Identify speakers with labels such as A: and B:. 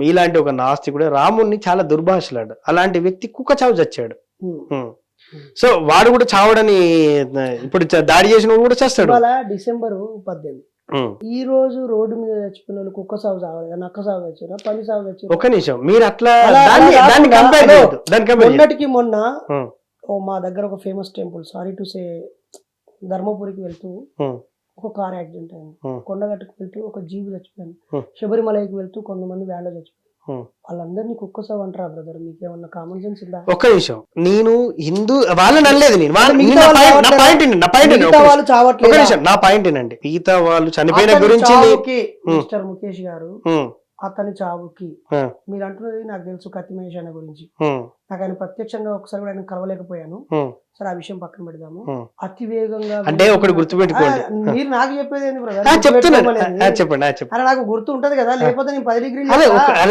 A: మీలాంటి ఒక నాస్తికుడు రాముణ్ణి చాలా దుర్భాషలాడు, అలాంటి వ్యక్తి కుక్క చావు చచ్చాడు. సో వాడు కూడా చావడని ఇప్పుడు దాడి చేసిన కూడా చేస్తాడు.
B: డిసెంబర్ 18 ఈ రోజు రోడ్డు మీద చచ్చిపోయిన వాళ్ళు కుక్క సాగు చావాలి, నక్క సాగు వచ్చారా, పని సాగు వచ్చారు.
A: ఒక్క నిమిషం, మీరు అట్లా
B: మొన్నటికి మొన్న మా దగ్గర ఒక famous temple, sorry to say, ధర్మపురికి వెళ్తూ ఒక కార్ యాక్సిడెంట్ అయింది. కొండగట్టుకు వెళ్తూ ఒక జీవి చచ్చిపోయింది. శబరిమలకి వెళ్తూ కొంతమంది వ్యాన్లో చచ్చిపోయింది. వాళ్ళందరినీ కుక్క సాగు అంటారా బ్రదర్? మీకేమన్నా కామన్ సెన్స్ ఉందా?
A: ఒక్క నిమిషం, నేను హిందూ వాళ్ళని అనలేదు, నేను నా పాయింట్ ఏంటండి, మిగతా వాళ్ళు చనిపోయిన గురించి
B: మిస్టర్ ముఖేష్ గారు అతని చావుకి మీరు అంటున్నది నాకు తెలుసు, కత్తిమేష్ అనే గురించి. నాకు ఆయన ప్రత్యక్షంగా ఒకసారి కూడా ఆయన కలవలేకపోయాను. సరే ఆ విషయం పక్కన పెడదాము. అతి వేగంగా
A: అంటే ఒకటి గుర్తుపెట్టుకోండి,
B: మీరు నాకు చెప్పేది ఏంది బ్రదర్?
A: చెప్పండి.
B: నాకు గుర్తు ఉంటది కదా, లేకపోతే నేను 10 డిగ్రీలు